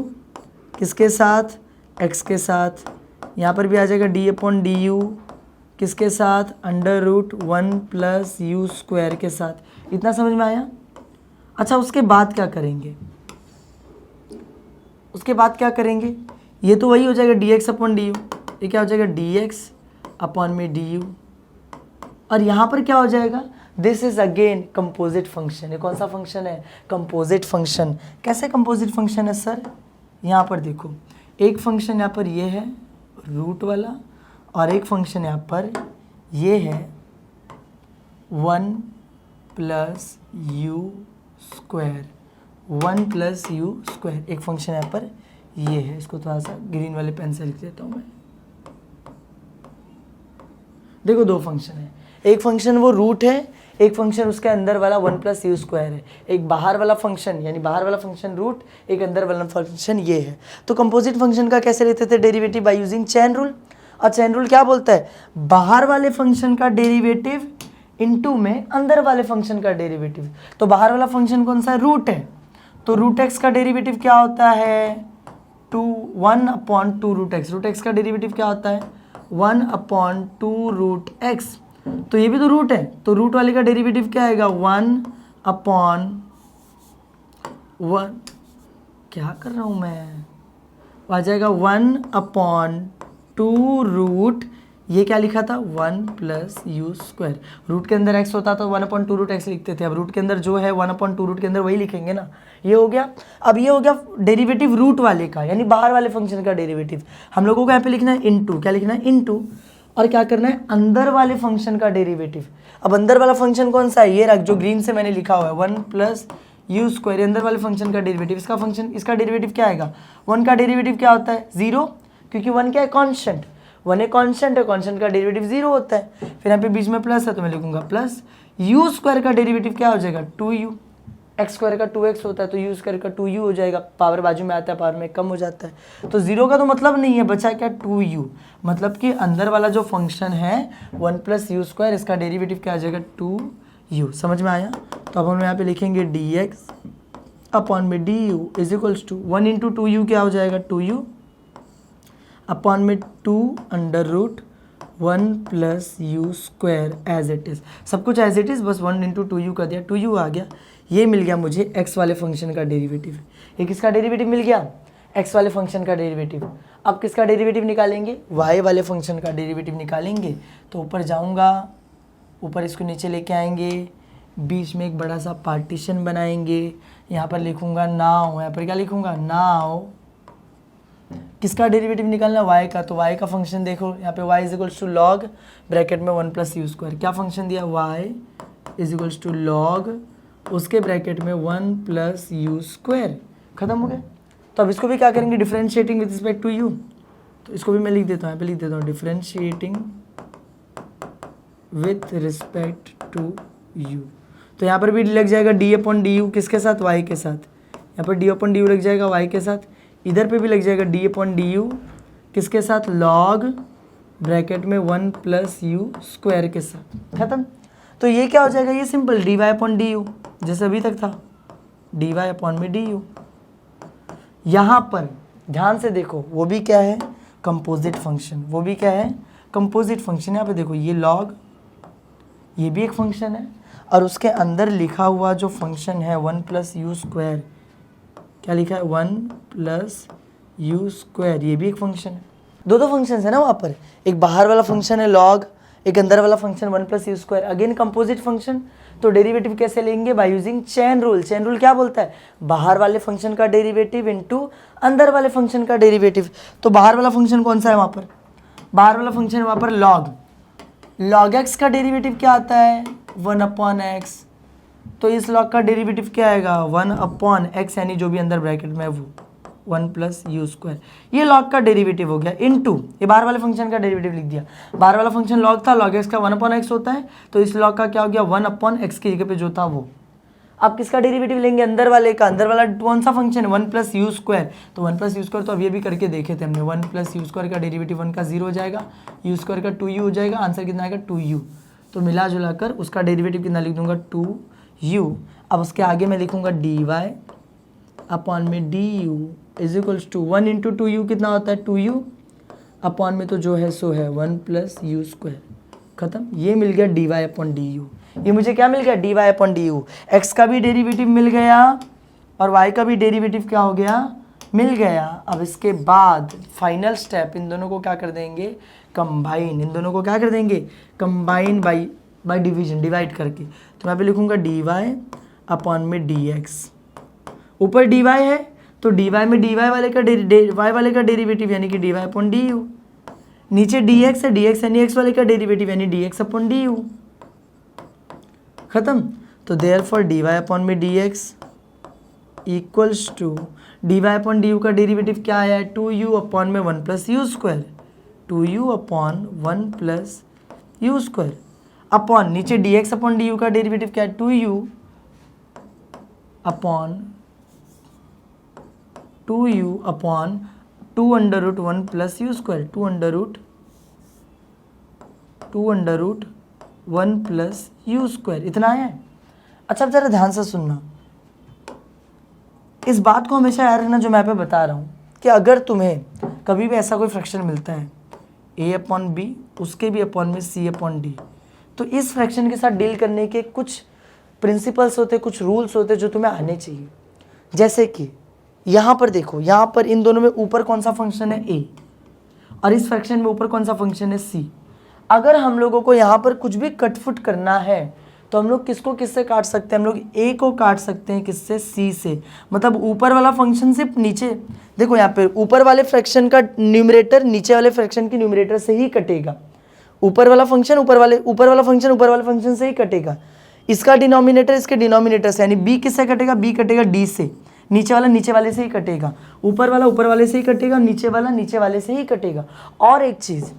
किसके साथ? एक्स के साथ। यहाँ पर भी आ जाएगा डी अपॉन डी यू किसके साथ? Under root 1 plus u square के साथ। इतना समझ में आया? अच्छा, उसके बाद क्या करेंगे? उसके बाद क्या करेंगे? ये तो वही हो जाएगा D x upon d you. ये क्या हो जाएगा? डी एक्स अपॉन में डी यू। और यहाँ पर क्या हो जाएगा? This is again composite function. ये कौन सा फंक्शन है? Composite function. कैसे कंपोजिट फंक्शन है सर? यहाँ पर देखो, एक फंक्शन यहाँ पर ये है रूट वाला, और एक फंक्शन यहाँ पर ये है 1 plus u square. 1 plus u square एक फंक्शन यहाँ पर ये है। इसको थोड़ा सा ग्रीन वाले पेन से लिख देता हूँ मैं। देखो, दो फंक्शन है, एक फंक्शन वो रूट है, एक फंक्शन उसके अंदर वाला 1 प्लस यू स्क्वायर है। एक बाहर वाला फंक्शन, यानी बाहर वाला फंक्शन रूट, एक अंदर वाला फंक्शन ये है। तो कंपोजिट फंक्शन का कैसे लेते थे derivative? By using chain rule. और चेन रूल क्या बोलता है? बाहर वाले फंक्शन का डेरिवेटिव इनटू में अंदर वाले फंक्शन का डेरिवेटिव। तो बाहर वाला फंक्शन कौन सा है? रूट है। तो रूट एक्स का डेरिवेटिव क्या होता है? 1 upon 2 root x. Root x का डेरिवेटिव क्या होता है? 1 अपॉन 2 रूट एक्स। तो ये भी तो रूट है, तो रूट वाले का डेरिवेटिव क्या आएगा? 1 अपॉन 1, क्या कर रहा हूँ मैं, आ जाएगा 1 अपॉन 2 रूट, ये क्या लिखा था? 1 प्लस यू स्क्वायर। रूट के अंदर x होता तो 1 अपॉन 2 रूट एक्स लिखते थे। अब रूट के अंदर जो है 1 अपॉन 2 रूट के अंदर वही लिखेंगे ना। ये हो गया। अब ये हो गया डेरिवेटिव रूट वाले का, यानी बाहर वाले फंक्शन का डेरिवेटिव। हम लोगों को यहाँ पे लिखना है इनटू। क्या लिखना है? इनटू। और क्या करना है? अंदर वाले फंक्शन का डेरिवेटिव। अब अंदर वाला फंक्शन कौन सा है? ये रख, जो ग्रीन से मैंने लिखा हुआ है 1 प्लस यू स्क्वायर। अंदर वाले फंक्शन का डेरिवेटिव। इसका डेरिवेटिव क्या आएगा? 1 का डेरिवेटिव क्या होता है? 0, क्योंकि 1 क्या है? कॉन्स्टेंट। 1 एक कॉन्स्टेंट है, कॉन्स्टेंट का डेरिवेटिव 0 होता है। फिर यहाँ पे बीच में प्लस है तो मैं लिखूंगा प्लस यू स्क्वायर का डेरिवेटिव क्या हो जाएगा? 2u। एक्स स्क्वायर का 2x होता है तो यू स्क्वायर का 2u हो जाएगा। पावर बाजू में आता है, पावर में कम हो जाता है। तो 0 का तो मतलब नहीं है, बचा क्या? 2u। मतलब कि अंदर वाला जो फंक्शन है 1 प्लस यू स्क्वायर, इसका डेरिवेटिव क्या आ जाएगा? 2u। समझ में आया? तो अब हम यहाँ पे लिखेंगे dx अपॉन में du is equals to 1 into 2u क्या हो जाएगा? 2u अपॉन में 2 under root 1 plus u square as it is. सब कुछ एज इट इज़, बस 1 इंटू 2u कर दिया, 2u आ गया। ये मिल गया मुझे x वाले फंक्शन का डेरिवेटिव। ये किसका डेरिवेटिव मिल गया? x वाले फंक्शन का डेरिवेटिव। अब किसका डेरिवेटिव निकालेंगे? y वाले फंक्शन का डेरिवेटिव निकालेंगे। तो ऊपर जाऊंगा, ऊपर इसको नीचे लेके आएंगे, बीच में एक बड़ा सा पार्टीशन बनाएंगे। यहाँ पर लिखूंगा नाउ, यहाँ पर क्या लिखूंगा? नाउ किसका डेरिवेटिव निकालना? y का। तो y का फंक्शन देखो, यहाँ पे y is equals to log bracket में 1 प्लस यू स्क्वायर। क्या फंक्शन दिया? y is equals to log उसके ब्रैकेट में 1 प्लस यू स्क्वायर। खत्म हो गया। तो अब इसको भी क्या करेंगे? Differentiating with respect to u. तो इसको भी मैं लिख देता हूँ, यहाँ पे लिख देता हूँ differentiating with respect to u. तो यहाँ पर भी लग जाएगा डी अपॉन डी यू किसके साथ? y के साथ। यहाँ पर डी अपॉन डी यू लग जाएगा y के साथ। इधर पे भी लग जाएगा डी अपॉन डी यू किसके साथ? लॉग ब्रैकेट में 1 प्लस यू स्क्वायर के साथ। खत्म। तो ये क्या हो जाएगा? ये simple d y upon d u, जैसे अभी तक था डी वाई अपॉन में डी यू। यहाँ पर ध्यान से देखो, वो भी क्या है? Composite function. वो भी क्या है? Composite function. यहाँ पे देखो, ये लॉग, ये भी एक फंक्शन है, और उसके अंदर लिखा हुआ जो फंक्शन है 1 प्लस यू स्क्वायर, क्या लिखा है? 1 प्लस यू स्क्वायर, ये भी एक फंक्शन है। दो फंक्शन है ना वहाँ पर, एक बाहर वाला फंक्शन है लॉग, एक अंदर वाला function 1 plus u square, again composite function. तो डेरिवेटिव कैसे लेंगे? By using chain rule. Chain rule क्या बोलता है? बाहर वाले फंक्शन का डेरिवेटिव इनटू अंदर वाले फंक्शन का डेरिवेटिव। तो बाहर वाला फंक्शन कौन सा है वहाँ पर? बाहर वाला फंक्शन है वहाँ पर लॉग एक्स का डेरिवेटिव क्या आता है? 1 अपॉन एक्स। तो इस लॉग का डेरिवेटिव क्या आएगा? 1 अपॉन एक्स, यानी जो भी अंदर ब्रैकेट में है वो 1 प्लस यू स्क्वायर। ये लॉग का डेरिवेटिव हो गया इनटू, ये बाहर वाले फंक्शन का डेरिवेटिव लिख दिया। बाहर वाला फंक्शन लॉग था, लॉग एक्स का 1 अपॉन एक्स होता है, तो इस लॉग का क्या हो गया? 1 अपॉन एक्स की जगह पे जो था वो। अब किसका डेरिवेटिव लेंगे? अंदर वाले का। अंदर वाला कौन सा फंक्शन है? 1 प्लस यू स्क्वायर। तो 1 प्लस यू स्क्वायर तो अब ये भी करके देखे थे हमने। 1 प्लस यू स्क्वायर का डेरिवेटिव 1 का 0 हो जाएगा, यू स्क्वायर का 2u हो जाएगा, आंसर कितना आएगा? 2u। तो मिला जुला कर उसका डेरिवेटिव कितना लिख दूंगा 2u। अब उसके आगे मैं लिखूंगा dy अपॉन में du is equals to 1 into 2u कितना होता है 2u अपॉन में तो जो है सो है 1 प्लस यू स्क्वायर। खत्म। ये मिल गया dy अपॉन du। ये मुझे क्या मिल गया dy अपॉन du। x का भी डेरिवेटिव मिल गया और y का भी डेरिवेटिव क्या हो गया मिल गया। अब इसके बाद फाइनल स्टेप इन दोनों को क्या कर देंगे कंबाइन। इन दोनों को क्या कर देंगे कंबाइन बाय डिवीजन, डिवाइड करके। तो यहाँ पे लिखूंगा dy अपॉन में dx। ऊपर dy है तो dy में dy वाले का y वाले का डेरिवेटिव यानी कि dy अपॉन du। नीचे dx है, dx यानी x वाले का डेरिवेटिव यानी dx अपॉन du। खत्म। तो देयरफॉर dy अपॉन में dx equals to dy upon du का डेरिवेटिव क्या आया है 2u अपॉन में 1 plus u square. 2u upon 1 plus u square upon नीचे dx अपॉन du का डेरिवेटिव क्या है 2u upon 2 under root 1 plus u square. 2 under root 1 plus u square इतना है। अच्छा अब जरा ध्यान से सुनना, इस बात को हमेशा याद रखना जो मैं पे बता रहा हूँ कि अगर तुम्हें कभी भी ऐसा कोई फ्रैक्शन मिलता है a अपॉन बी उसके भी अपॉन में c अपॉन डी, तो इस फ्रैक्शन के साथ डील करने के कुछ प्रिंसिपल्स होते, कुछ रूल्स होते जो तुम्हें आने चाहिए। जैसे कि यहाँ पर देखो, यहाँ पर इन दोनों में ऊपर कौन सा फंक्शन है a और इस फ्रैक्शन में ऊपर कौन सा फंक्शन है c। अगर हम लोगों को यहाँ पर कुछ भी कटफुट करना है तो हम लोग किसको किससे काट सकते हैं, हम लोग a को काट सकते हैं किससे c से। मतलब ऊपर वाला फंक्शन सिर्फ नीचे देखो, यहाँ पे ऊपर वाले फ्रैक्शन का न्यूमरेटर नीचे वाले फ्रैक्शन के न्यूमरेटर से ही कटेगा। ऊपर वाला फंक्शन ऊपर वाले फंक्शन से ही कटेगा। इसका डिनोमिनेटर इसके डिनोमिनेटर से, यानी b किससे कटेगा, b कटेगा d से। नीचे वाला नीचे वाले से ही कटेगा, ऊपर वाला ऊपर वाले से ही कटेगा, नीचे वाला नीचे वाले से ही कटेगा। और एक चीज़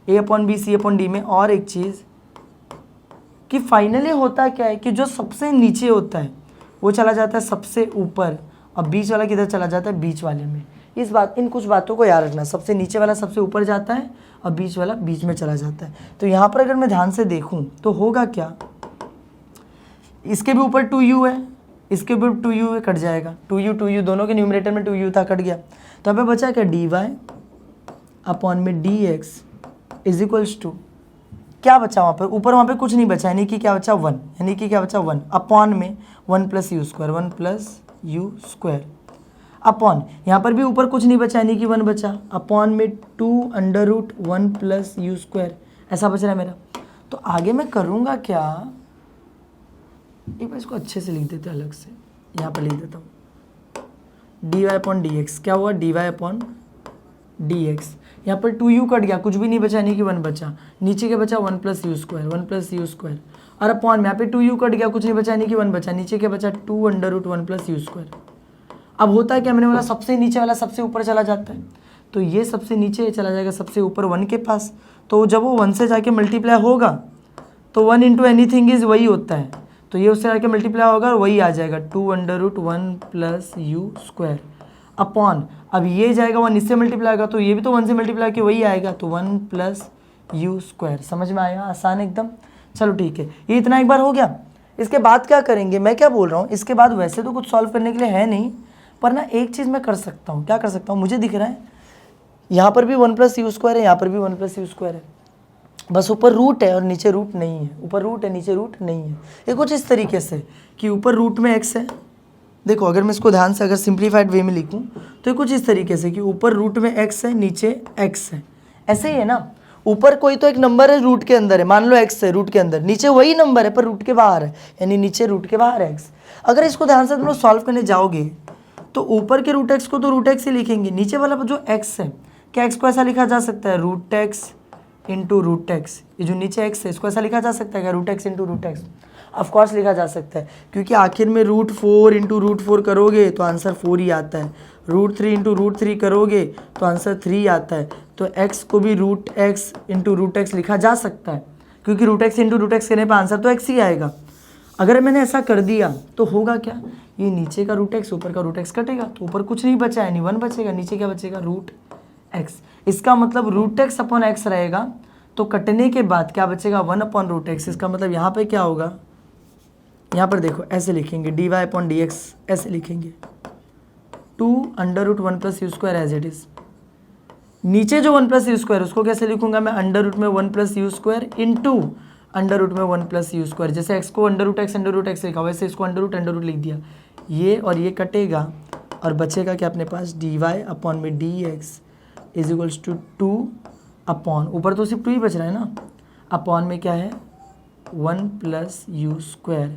a upon b c upon d में और एक चीज़ कि फाइनली होता क्या है कि जो सबसे नीचे होता है वो चला जाता है सबसे ऊपर और बीच वाला किधर चला जाता है बीच वाले में। इन कुछ बातों को याद रखना, सबसे नीचे वाला सबसे ऊपर जाता है और बीच वाला बीच में चला जाता है। तो यहाँ पर अगर मैं ध्यान से देखूँ तो होगा क्या, इसके भी ऊपर 2u है, इसके ऊपर 2u है, कट जाएगा 2u दोनों के न्यूमरेटर में 2u था, कट गया। तो यहाँ पे बचा क्या dy अपॉन में dx इज इक्वल्स टू क्या बचा वहाँ पर, ऊपर वहाँ पे कुछ नहीं बचा, यानी कि क्या बचा 1, यानी कि क्या बचा 1 अपॉन में 1 प्लस यू स्क्वायर अपॉन यहाँ पर भी ऊपर कुछ नहीं बचा यानी कि 1 बचा अपॉन में 2 under root 1 plus u square, ऐसा बच रहा है मेरा। तो आगे मैं करूँगा क्या, एक बार इसको अच्छे से लिख देते अलग से, यहाँ पर लिख देता हूँ dy अपॉन डी एक्स। क्या हुआ dy अपॉन डी एक्स, यहाँ पर 2u कट गया, कुछ भी नहीं बचा यानी कि 1 बचा, नीचे क्या बचा 1 प्लस यू स्क्वायर और अपॉन में यहाँ पे 2u कट गया, कुछ नहीं बचा यानी कि 1 बचा, नीचे क्या बचा 2 under root 1 plus u square. अब होता है क्या, मैंने बोला सबसे नीचे वाला सबसे ऊपर चला जाता है, तो ये सबसे नीचे चला जाएगा सबसे ऊपर 1 के पास। तो जब वो 1 से जाके मल्टीप्लाई होगा तो 1 इंटू एनी थिंग इज वही होता है, तो ये उससे जाके मल्टीप्लाई होगा और वही आ जाएगा 2 under root 1 plus u square upon, अब ये जाएगा 1 इससे मल्टीप्लाई होगा तो ये भी तो 1 से मल्टीप्लाई के वही आएगा, तो 1 प्लस यू स्क्वायर। समझ में आया, आसान एकदम। चलो ठीक है, ये इतना एक बार हो गया। इसके बाद क्या करेंगे, मैं क्या बोल रहा हूँ, इसके बाद वैसे तो कुछ सॉल्व करने के लिए है नहीं, पर ना एक चीज़ मैं कर सकता हूँ। क्या कर सकता हूँ, मुझे दिख रहा है यहाँ पर भी 1 प्लस यू स्क्वायर है, यहाँ पर भी 1 प्लस यू स्क्वायर है, बस ऊपर रूट है और नीचे रूट नहीं है, ऊपर रूट है नीचे रूट नहीं है। ये कुछ इस तरीके से कि ऊपर रूट में x है, देखो अगर मैं इसको ध्यान से अगर सिंप्लीफाइड वे में लिखूं तो ये कुछ इस तरीके से कि ऊपर रूट में x है नीचे x है, ऐसे ही है ना। ऊपर कोई तो एक नंबर है रूट के अंदर है, मान लो x है रूट के अंदर, नीचे वही नंबर है पर रूट के बाहर है, यानी नीचे रूट के बाहर है x। अगर इसको ध्यान से तुम लोग सॉल्व करने जाओगे तो ऊपर के रूट x को तो रूट x ही लिखेंगे, नीचे वाला जो x है, क्या x को ऐसा लिखा जा सकता है root x into root x, ये जो नीचे x है इसको ऐसा लिखा जा सकता है क्या root x into root x, of course लिखा जा सकता है, क्योंकि आखिर में रूट 4 इंटू रूट 4 करोगे तो आंसर 4 ही आता है, रूट 3 इंटू रूट 3 करोगे तो आंसर 3 आता है। तो x को भी root x into root x लिखा जा सकता है, क्योंकि root x into root x करने पर आंसर तो x ही आएगा। अगर मैंने ऐसा कर दिया तो होगा क्या, ये नीचे का रूट एक्स ऊपर का रूट एक्स कटेगा, तो ऊपर कुछ नहीं बचा यानी 1 बचेगा, नीचे क्या बचेगा रूट एक्स। इसका मतलब रूट एक्स अपॉन एक्स रहेगा, तो कटने के बाद क्या बचेगा 1/√x। इसका मतलब यहाँ पे क्या होगा, यहाँ पर देखो ऐसे लिखेंगे dy/dx, ऐसे लिखेंगे 2√1 + u² एज इट इज। नीचे जो 1 + u² उसको कैसे लिखूंगा मैं, अंडर रूट में 1 + u² इंटू अंडर रूट में 1 + u²। जैसे x को √x लिखा वैसे इसको अंडर रूट लिख दिया। ये और ये कटेगा और बचेगा क्या अपने पास dy/dx = 2 अपॉन, ऊपर तो सिर्फ 2 ही बच रहा है ना, अपॉन में क्या है 1 + u²।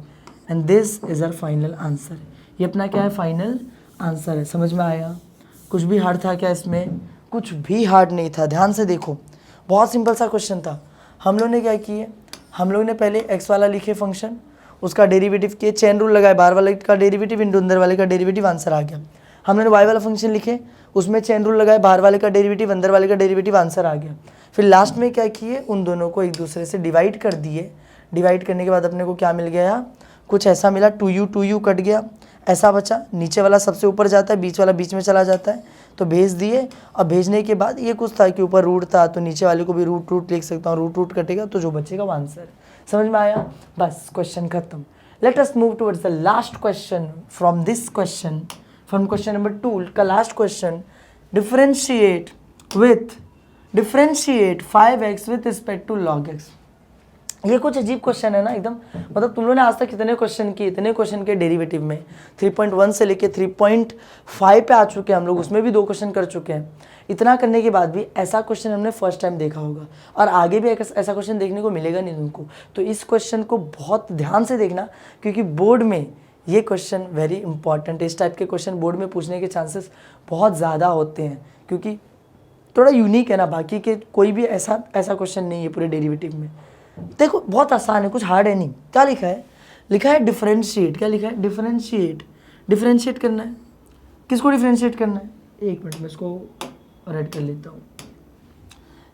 And this is our final answer. ये अपना क्या है, फाइनल आंसर है। समझ में आया? कुछ भी हार्ड था क्या इसमें? कुछ भी हार्ड नहीं था। ध्यान से देखो, बहुत सिंपल सा क्वेश्चन था। हम लोग ने क्या किए, हम लोग ने पहले x वाला लिखे फंक्शन, उसका डेरिवेटिव किए, चेन रूल लगाए, बाहर वाले का डेरिवेटिव इंटू अंदर वाले का डेरिवेटिव, आंसर आ गया। हमने y वाला फंक्शन लिखे, उसमें चेन रूल लगाए, बाहर वाले का डेरिवेटिव अंदर वाले का डेरिवेटिव, आंसर आ गया। फिर लास्ट में क्या किए, उन दोनों को एक दूसरे से डिवाइड कर दिए। डिवाइड करने के बाद अपने को क्या मिल गया, कुछ ऐसा मिला, 2u कट गया, ऐसा बचा। नीचे वाला सबसे ऊपर जाता है, बीच वाला बीच में चला जाता है, तो भेज दिए। और भेजने के बाद ये कुछ था कि ऊपर रूट था, तो नीचे वाले को भी रूट लिख सकता हूँ। रूट कटेगा तो जो बचेगा वो आंसर। समझ में आया? बस क्वेश्चन खत्म। Let us move towards the last question from this question, from question number 2 का last question. Differentiate 5x with respect to log x। ये कुछ अजीब क्वेश्चन है ना एकदम, मतलब तुम लोगों ने आज तक कितने क्वेश्चन किए, इतने क्वेश्चन के डेरिवेटिव में 3.1 से लेके 3.5 पे आ चुके हैं हम लोग, उसमें भी 2 क्वेश्चन कर चुके हैं। इतना करने के बाद भी ऐसा क्वेश्चन हमने फर्स्ट टाइम देखा होगा और आगे भी ऐसा क्वेश्चन देखने को मिलेगा नहीं तुमको। तो इस क्वेश्चन को बहुत ध्यान से देखना, क्योंकि बोर्ड में ये क्वेश्चन वेरी इंपॉर्टेंट है। इस टाइप के क्वेश्चन बोर्ड में पूछने के चांसेस बहुत ज़्यादा होते हैं, क्योंकि थोड़ा यूनिक है ना, बाकी के कोई भी ऐसा क्वेश्चन नहीं है पूरे डेरिवेटिव में। देखो बहुत आसान है, कुछ हार्ड है नहीं। क्या लिखा है, लिखा है डिफरेंशिएट। क्या लिखा है, डिफरेंशिएट करना है। किसको डिफरेंशिएट करना है, एक मिनट में इसको रेड कर लेता हूँ।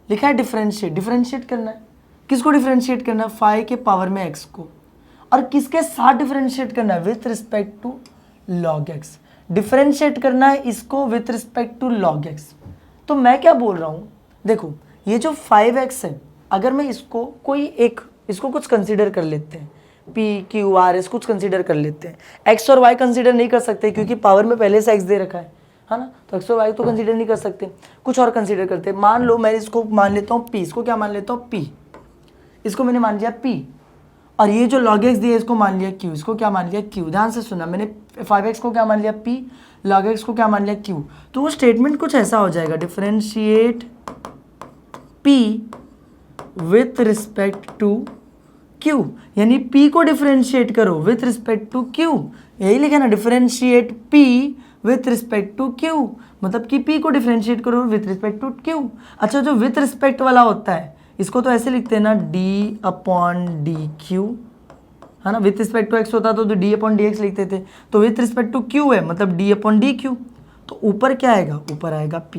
लिखा है डिफरेंशिएट करना है। किसको डिफरेंशिएट करना है, 5 के पावर में x को। और किसके साथ डिफरेंशिएट करना है, with respect to log x। Differentiate करना है इसको with respect to log x। तो मैं क्या बोल रहा हूँ, देखो ये जो 5x है, अगर मैं इसको इसको कुछ कंसीडर कर लेते हैं, p q r s कुछ कंसीडर कर लेते हैं। x और y कंसीडर नहीं कर सकते क्योंकि पावर में पहले से x दे रखा है ना, तो x और y तो कंसीडर नहीं कर सकते। कुछ और कंसीडर करते हैं। मान लो मैं इसको मान लेता हूँ p, इसको क्या मान लेता हूँ p, इसको मैंने मान लिया p, और ये जो log x दिया इसको मान लिया q, इसको क्या मान लिया q। ध्यान से सुना, मैंने 5x को क्या मान लिया p, log x को क्या मान लिया q। तो वो स्टेटमेंट कुछ ऐसा हो जाएगा, differentiate p with respect to q, यानी p को डिफरेंशिएट करो विथ रिस्पेक्ट टू q। यही लिखा ना, differentiate p with respect to q, मतलब कि p को डिफरेंशिएट करो विथ रिस्पेक्ट टू q। अच्छा, जो विथ रिस्पेक्ट वाला होता है इसको तो ऐसे लिखते हैं ना, d/dq, है ना। विथ रिस्पेक्ट टू x होता तो d/dx लिखते थे, तो विथ रिस्पेक्ट टू q है मतलब d/dq। तो ऊपर क्या आएगा, ऊपर आएगा p,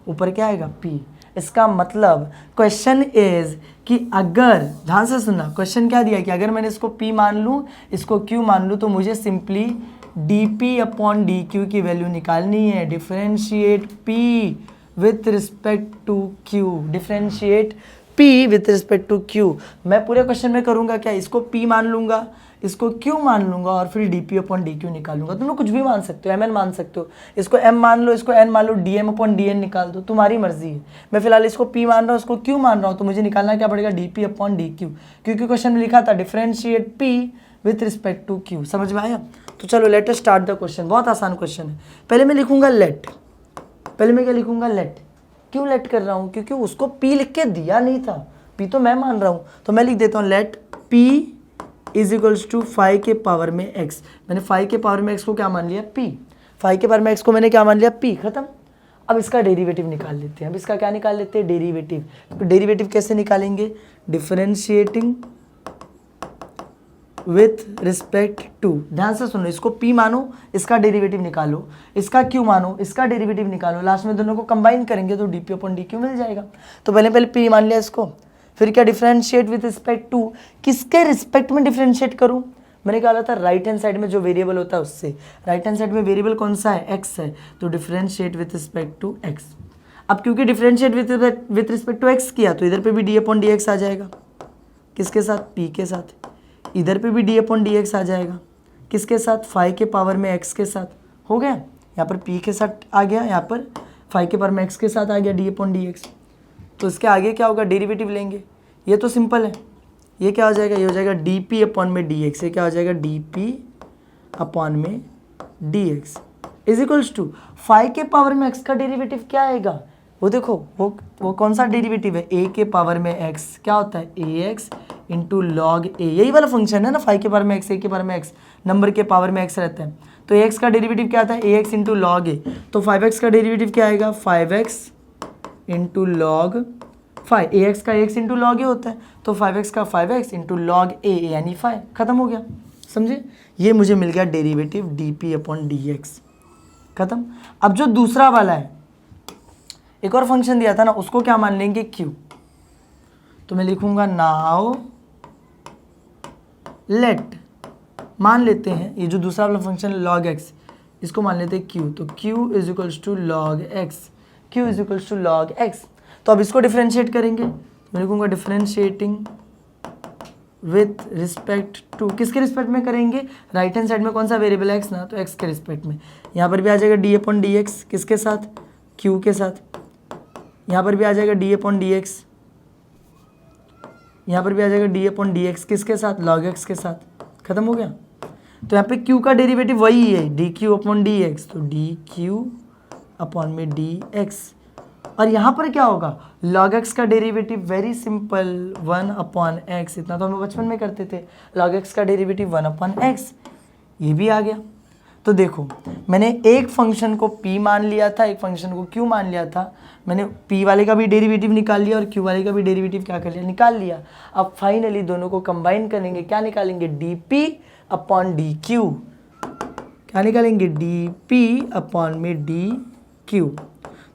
ऊपर क्या आएगा p। इसका मतलब क्वेश्चन इज कि अगर, ध्यान से सुनना, क्वेश्चन क्या दिया कि अगर मैंने इसको p मान लूँ, इसको q मान लूँ, तो मुझे सिंपली dp/dq की वैल्यू निकालनी है। Differentiate p with respect to q, differentiate p with respect to q। मैं पूरे क्वेश्चन में करूँगा क्या, इसको p मान लूँगा, इसको q मान लूँगा और फिर dp/dq निकालूंगा। तुम लोग कुछ भी मान सकते हो, mn मान सकते हो, इसको m मान लो, इसको n मान लो, dm/dn निकाल दो, तुम्हारी मर्जी है। मैं फिलहाल इसको p मान रहा हूँ, इसको q मान रहा हूँ, तो मुझे निकालना क्या पड़ेगा, dp/dq, क्योंकि क्वेश्चन में लिखा था differentiate p with respect to q। समझ में आया? तो चलो let us start the question. बहुत आसान क्वेश्चन है। पहले मैं लिखूंगा लेट, पहले मैं क्या लिखूंगा, लेट। क्यों लेट कर रहा हूँ, क्योंकि उसको p लिख के दिया नहीं था, p तो मैं मान रहा हूँ, तो मैं लिख देता हूँ लेट p = 5 के पावर में x। मैंने 5 के पावर में x को क्या मान लिया, p। 5 के पावर में x को मैंने क्या मान लिया, p। खत्म। अब इसका डेरिवेटिव निकाल लेते हैं। अब इसका क्या निकाल लेते हैं, डेरिवेटिव। तो डेरिवेटिव कैसे निकालेंगे, डिफरेंशिएटिंग विथ रिस्पेक्ट टू। ध्यान से सुनो, इसको p मानो, इसका डेरिवेटिव निकालो, इसका q मानो, इसका डेरिवेटिव निकालो, लास्ट में दोनों को कंबाइन करेंगे तो dp/dq मिल जाएगा। तो पहले p मान लिया इसको, फिर क्या, डिफरेंशिएट विथ रिस्पेक्ट टू। किसके रिस्पेक्ट में डिफरेंशिएट करूं, मैंने कहा था राइट हैंड साइड में जो वेरिएबल होता है उससे। राइट हैंड साइड में वेरिएबल कौन सा है, x है, तो differentiate with respect to x। अब क्योंकि differentiate with respect to x किया तो इधर पे भी डी अपॉन डी एक्स आ जाएगा, किसके साथ, पी के साथ। इधर पे भी डी अपॉन डी एक्स आ जाएगा, किसके साथ, 5 के पावर में x के साथ। हो गया, यहाँ पर p के साथ आ गया, यहाँ पर 5 के पावर में x के साथ आ गया डी अपॉन डी एक्स। तो इसके आगे क्या होगा, डेरिवेटिव लेंगे। ये तो सिंपल है, ये क्या हो जाएगा, ये हो जाएगा डी पी अपॉन में डी एक्स। ये क्या हो जाएगा, डी पी अपॉन में d x is equals to 5 के पावर में x का डेरिवेटिव क्या आएगा, वो देखो, वो कौन सा डेरिवेटिव है, a के पावर में x क्या होता है, ax इंटू लॉग a। यही वाला फंक्शन है ना, 5 के पावर में x, a के पावर में x, नंबर के पावर में x रहता है। तो ax का डेरिवेटिव क्या आता है, ax इंटू लॉग a। तो 5x का डेरिवेटिव क्या आएगा, 5x इंटू लॉग 5, ax का x इंटू लॉग a होता है, तो 5x का 5x इंटू लॉग a यानी 5। खत्म हो गया, समझे। ये मुझे मिल गया derivative D upon d x, खत्म। अब जो दूसरा वाला है, एक और फंक्शन दिया था ना, उसको क्या मान लेंगे, q। तो मैं लिखूंगा नाउ लेट, मान लेते हैं ये जो दूसरा वाला फंक्शन log x, इसको मान लेते हैं q। तो q is equals to log x, q is equals to log x। तो अब इसको डिफरेंशिएट करेंगे, मैं लिखूंगा डिफरेंशिएटिंग विथ रिस्पेक्ट टू, किसके रिस्पेक्ट में करेंगे, राइट हैंड साइड में कौन सा वेरिएबल है x ना, तो x के रिस्पेक्ट में। यहाँ पर भी आ जाएगा डी अपॉन डी एक्स, किसके साथ, q के साथ। यहाँ पर भी आ जाएगा डी अपॉन डी एक्स, यहाँ पर भी आ जाएगा डी अपॉन डी एक्स, किसके साथ, लॉग एक्स के साथ। खत्म हो गया। तो यहाँ पे q का डेरिवेटिव वही है, D Q upon d x, तो डी क्यू अपॉन में डी एक्स। और यहाँ पर क्या होगा, log x का derivative very simple 1 upon x, इतना तो हम बचपन में करते थे। log x का डेरिवेटिव 1 अपॉन एक्स, ये भी आ गया। तो देखो, मैंने एक फंक्शन को p मान लिया था, एक फंक्शन को q मान लिया था। मैंने p वाले का भी डेरिवेटिव निकाल लिया और q वाले का भी डेरिवेटिव क्या कर लिया, निकाल लिया। अब फाइनली दोनों को कंबाइन करेंगे, क्या निकालेंगे, dp अपॉन dq। क्या निकालेंगे, dp अपॉन में dq।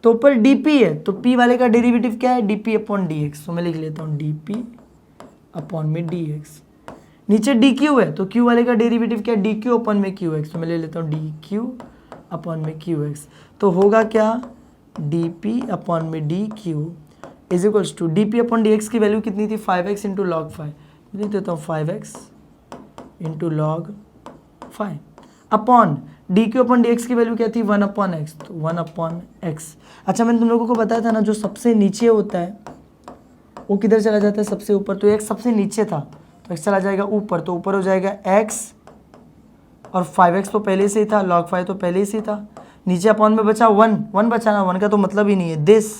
तो ऊपर dp है, तो p वाले का डेरिवेटिव क्या है, dp अपॉन dx। तो मैं लिख लेता हूँ dp अपॉन में dx। नीचे dq है, तो q वाले का डेरिवेटिव क्या है, dq अपॉन में qx। तो मैं ले लेता हूँ dq अपॉन में qx। तो होगा क्या, dp अपॉन में dq is equals to dp upon dx की वैल्यू कितनी थी, 5x इंटू लॉग 5। मैं लिख देता हूँ 5x into log 5 upon dq upon dx की वैल्यू क्या थी, 1 अपॉन एक्स, तो 1 अपॉन एक्स। अच्छा, मैंने तुम लोगों को बताया था ना, जो सबसे नीचे होता है वो किधर चला जाता है, सबसे ऊपर। तो x सबसे नीचे था, तो x चला जाएगा ऊपर, तो ऊपर हो जाएगा x, और 5x तो पहले से ही था, log 5 तो पहले से ही था। नीचे अपॉन में बचा 1, 1 बचा ना, 1 का तो मतलब ही नहीं है। दिस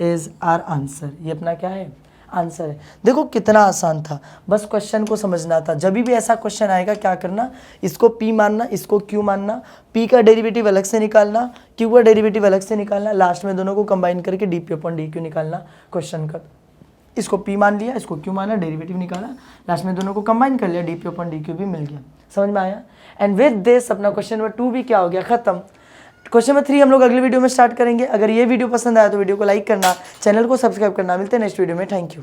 इज आर आंसर, ये अपना क्या है, आंसर है। देखो कितना आसान था, बस क्वेश्चन को समझना था। जब भी ऐसा क्वेश्चन आएगा क्या करना, इसको p मानना, इसको q मानना, p का डेरिवेटिव अलग से निकालना, q का डेरिवेटिव अलग से निकालना, लास्ट में दोनों को कंबाइन करके dp अपॉन dq निकालना क्वेश्चन का। इसको p मान लिया, इसको q माना, डेरिवेटिव निकाला, लास्ट में दोनों को कंबाइन कर लिया, dp अपॉन dq भी मिल गया। समझ में आया। एंड विद दिस अपना क्वेश्चन नंबर 2 भी क्या हो गया, खत्म। क्वेश्चन नंबर 3 हम लोग अगले वीडियो में स्टार्ट करेंगे। अगर ये वीडियो पसंद आया तो वीडियो को लाइक करना, चैनल को सब्सक्राइब करना। मिलते हैं नेक्स्ट वीडियो में, थैंक यू।